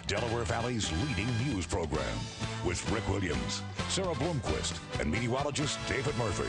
Delaware Valley's leading news program with Rick Williams, Sarah Bloomquist, and meteorologist David Murphy.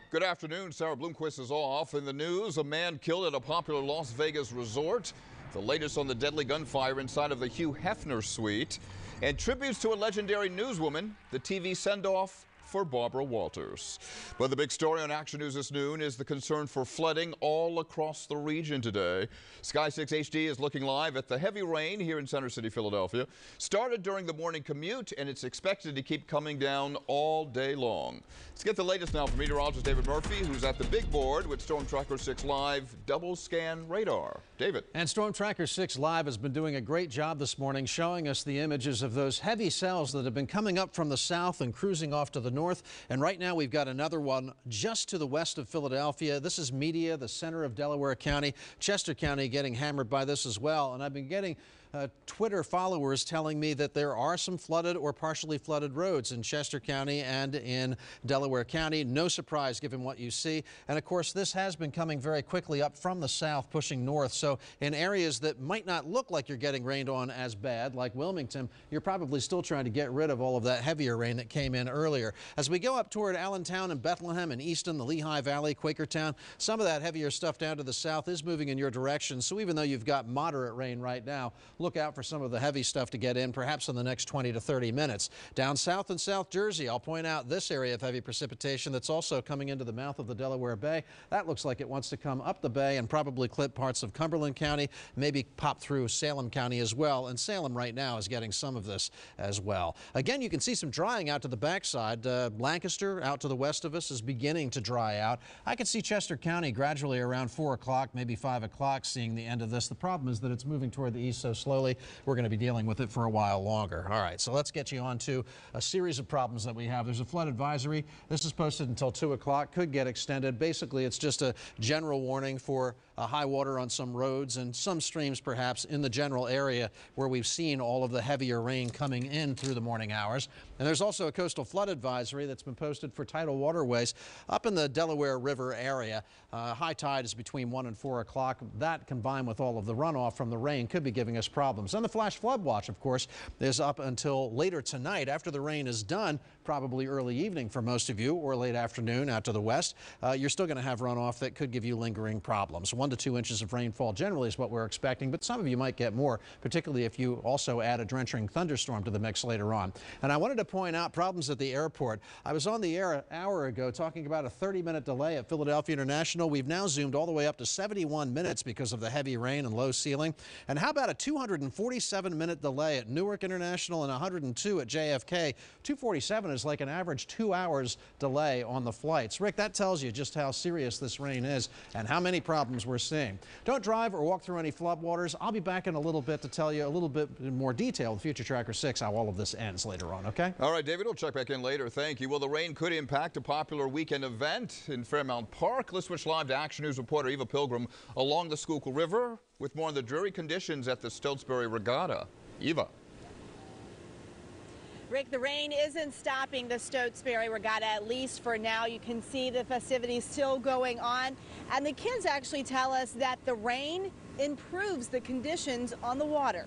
Good afternoon. Sarah Bloomquist is off. In the news, a man killed at a popular Las Vegas resort. The latest on the deadly gunfire inside of the Hugh Hefner suite. And tributes to a legendary newswoman, the TV send-off for Barbara Walters. But the big story on Action News this noon is the concern for flooding all across the region today. Sky 6 HD is looking live at the heavy rain here in Center City, Philadelphia. Started during the morning commute, and it's expected to keep coming down all day long. Let's get the latest now from meteorologist David Murphy, who's at the big board with Storm Tracker 6 Live double scan radar. David. And Storm Tracker 6 Live has been doing a great job this morning showing us the images of those heavy cells that have been coming up from the south and cruising off to the north. And right now we've got another one just to the west of Philadelphia. This is Media, the center of Delaware County. Chester County getting hammered by this as well. And I've been getting Twitter followers telling me that there are some flooded or partially flooded roads in Chester County and in Delaware County. No surprise given what you see. And of course, this has been coming very quickly up from the south, pushing north. So in areas that might not look like you're getting rained on as bad, like Wilmington, you're probably still trying to get rid of all of that heavier rain that came in earlier. As we go up toward Allentown and Bethlehem and Easton, the Lehigh Valley, Quakertown, some of that heavier stuff down to the south is moving in your direction. So even though you've got moderate rain right now, look out for some of the heavy stuff to get in, perhaps in the next 20 to 30 minutes. Down south in South Jersey, I'll point out this area of heavy precipitation that's also coming into the mouth of the Delaware Bay. That looks like it wants to come up the bay and probably clip parts of Cumberland County, maybe pop through Salem County as well. And Salem right now is getting some of this as well. Again, you can see some drying out to the backside. Lancaster out to the west of us is beginning to dry out. I can see Chester County gradually around 4 o'clock, maybe 5 o'clock, seeing the end of this. The problem is that it's moving toward the east so slowly. We're going to be dealing with it for a while longer. All right, so let's get you on to a series of problems that we have. There's a flood advisory. This is posted until 2 o'clock, could get extended. Basically, it's just a general warning for high water on some roads and some streams perhaps in the general area where we've seen all of the heavier rain coming in through the morning hours. And there's also a coastal flood advisory that's been posted for tidal waterways up in the Delaware River area. High tide is between 1 and 4 o'clock. That combined with all of the runoff from the rain could be giving us problems. And the flash flood watch, of course, is up until later tonight after the rain is done, probably early evening for most of you or late afternoon out to the west. You're still going to have runoff that could give you lingering problems. 1 to 2 inches of rainfall generally is what we're expecting, but some of you might get more, particularly if you also add a drenching thunderstorm to the mix later on. And I wanted to point out problems at the airport. I was on the air an hour ago talking about a 30-minute delay at Philadelphia International. We've now zoomed all the way up to 71 minutes because of the heavy rain and low ceiling. And how about a 247-minute delay at Newark International and 102 at JFK? 247 is like an average 2 hours delay on the flights. Rick, that tells you just how serious this rain is and how many problems we're seeing. Don't drive or walk through any floodwaters. I'll be back in a little bit to tell you a little bit in more detail with Future Tracker 6 how all of this ends later on, okay? All right, David, we'll check back in later. Thank you. Well, the rain could impact a popular weekend event in Fairmount Park. Let's switch live to Action News reporter Eva Pilgrim along the Schuylkill River with more on the dreary conditions at the Stotesbury Regatta. Eva. Rick, the rain isn't stopping the Stotesbury Regatta, at least for now. You can see the festivities still going on. And the kids actually tell us that the rain improves the conditions on the water.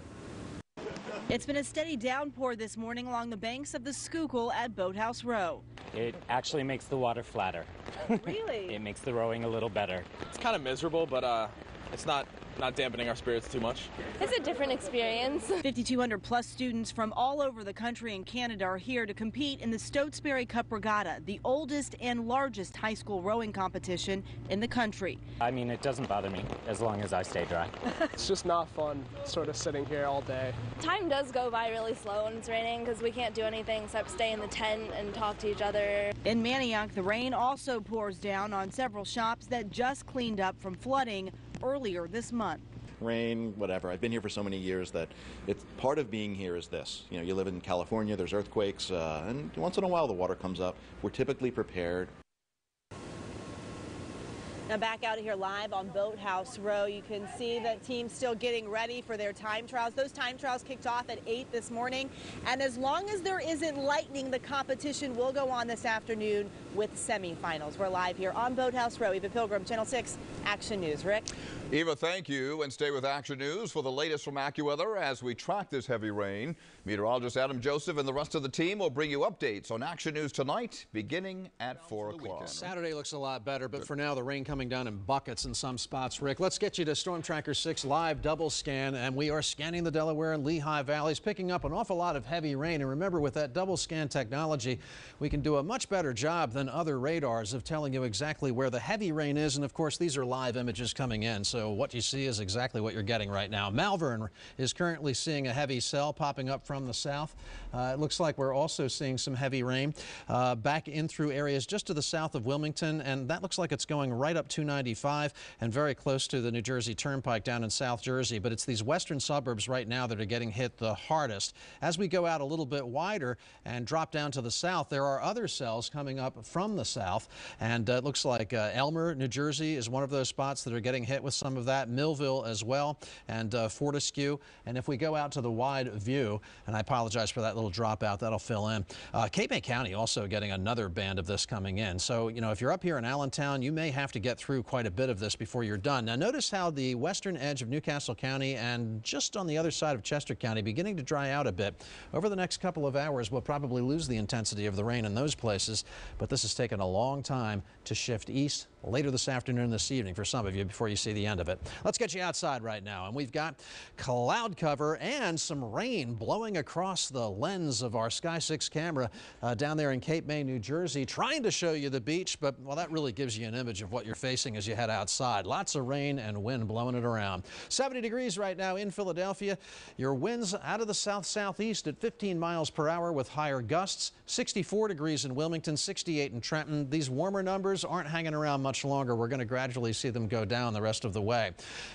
It's been a steady downpour this morning along the banks of the Schuylkill at Boathouse Row. It actually makes the water flatter. Really? It makes the rowing a little better. It's kind of miserable, but it's not dampening our spirits too much. It's a different experience. 5,200 plus students from all over the country and Canada are here to compete in the Stotesbury Cup Regatta, the oldest and largest high school rowing competition in the country. I mean, it doesn't bother me as long as I stay dry. It's just not fun sort of sitting here all day. Time does go by really slow when it's raining because we can't do anything except stay in the tent and talk to each other. In Manioc, the rain also pours down on several shops that just cleaned up from flooding earlier this month. Rain, whatever. I've been here for so many years that it's part of being here is this. You know, you live in California, there's earthquakes, and once in a while the water comes up. We're typically prepared. Now back out here live on Boathouse Row, you can see that teams still getting ready for their time trials. Those time trials kicked off at 8 this morning, and as long as there isn't lightning, the competition will go on this afternoon with semifinals. We're live here on Boathouse Row. Eva Pilgrim, Channel 6 Action News. Rick? Eva, thank you, and stay with Action News for the latest from AccuWeather as we track this heavy rain. Meteorologist Adam Joseph and the rest of the team will bring you updates on Action News tonight, beginning at 4 o'clock. Saturday looks a lot better, but for now, the rain coming down in buckets in some spots. Rick, let's get you to Storm Tracker 6 live double scan, and we are scanning the Delaware and Lehigh valleys, picking up an awful lot of heavy rain. And remember, with that double scan technology, we can do a much better job than other radars of telling you exactly where the heavy rain is. And of course, these are live images coming in, so what you see is exactly what you're getting right now. Malvern is currently seeing a heavy cell popping up from the south. It looks like we're also seeing some heavy rain back in through areas just to the south of Wilmington, and that looks like it's going right up 295 and very close to the New Jersey Turnpike down in South Jersey. But it's these western suburbs right now that are getting hit the hardest. As we go out a little bit wider and drop down to the south, there are other cells coming up from the south, and it looks like Elmer, New Jersey is one of those spots that are getting hit with some of that. Millville as well, and Fortescue. And if we go out to the wide view, and I apologize for that little dropout, that'll fill in. Cape May County also getting another band of this coming in. So, you know, if you're up here in Allentown, you may have to get through quite a bit of this before you're done. Now, notice how the western edge of Newcastle County and just on the other side of Chester County beginning to dry out a bit. Over the next couple of hours, we'll probably lose the intensity of the rain in those places, but this has taken a long time to shift east later this afternoon, this evening for some of you before you see the end of it. Let's get you outside right now, and we've got cloud cover and some rain blowing across the lens of our Sky 6 camera down there in Cape May, New Jersey, trying to show you the beach, but well, that really gives you an image of what you're facing as you head outside. Lots of rain and wind blowing it around. 70 degrees right now in Philadelphia. Your winds out of the south-southeast at 15 miles per hour with higher gusts. 64 degrees in Wilmington, 68 in Trenton. These warmer numbers aren't hanging around much longer. We're going to gradually see them go down the rest of the way.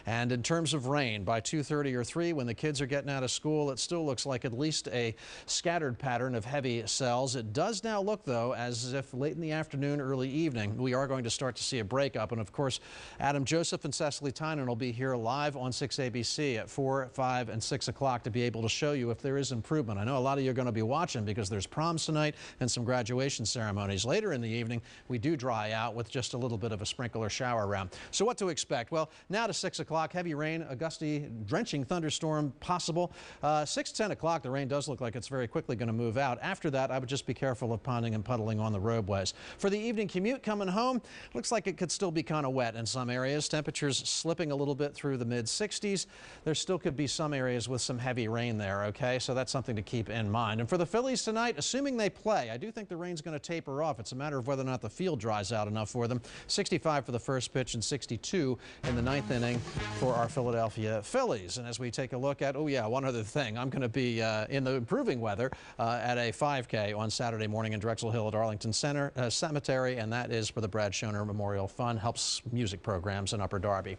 And in terms of rain, by 2:30 or 3, when the kids are getting out of school, it still looks like at least a scattered pattern of heavy cells. It does now look, though, as if late in the afternoon, early evening, we are going to start to see a breakup. And of course, Adam Joseph and Cecily Tynan will be here live on 6 ABC at 4, 5, and 6 o'clock to be able to show you if there is improvement. I know a lot of you are going to be watching because there's proms tonight and some graduation ceremonies. Later in the evening, we do dry out with just a little bit of a sprinkle or shower around. So what to expect? Well, now to 6 o'clock, heavy rain, a gusty, drenching thunderstorm possible. 6, 10 o'clock, the rain does look like it's very quickly going to move out. After that, I would just be careful of ponding and puddling on the roadways. For the evening commute coming home, looks like it could still be kind of wet in some areas. Temperatures slipping a little bit through the mid-60s. There still could be some areas with some heavy rain there, okay? So that's something to keep in mind. And for the Phillies tonight, assuming they play, I do think the rain's going to taper off. It's a matter of whether or not the field dries out enough for them. 65 for the first pitch and 62 in the 9th inning for our Philadelphia Phillies. And as we take a look at, oh yeah, one other thing, I'm going to be in the improving weather at a 5K on Saturday morning in Drexel Hill at Arlington Cemetery, and that is for the Brad Schoner Memorial Fund, helps music programs in Upper Darby.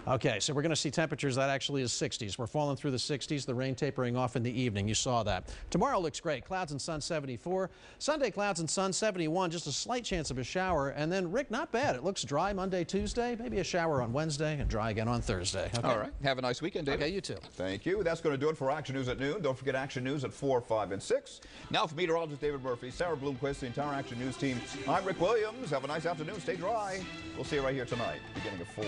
Okay, so we're going to see temperatures that actually is 60s. We're falling through the 60s, the rain tapering off in the evening. You saw that. Tomorrow looks great. Clouds and sun 74. Sunday, clouds and sun 71. Just a slight chance of a shower. And then, Rick, not bad. It looks dry Monday, Tuesday. Maybe a shower on Wednesday and dry again on Thursday. Okay. All right. Have a nice weekend, David. Okay, you too. Thank you. That's going to do it for Action News at noon. Don't forget Action News at 4, 5, and 6. Now for meteorologist David Murphy, Sarah Bloomquist, the entire Action News team, I'm Rick Williams. Have a nice afternoon. Stay dry. We'll see you right here tonight, beginning of 4.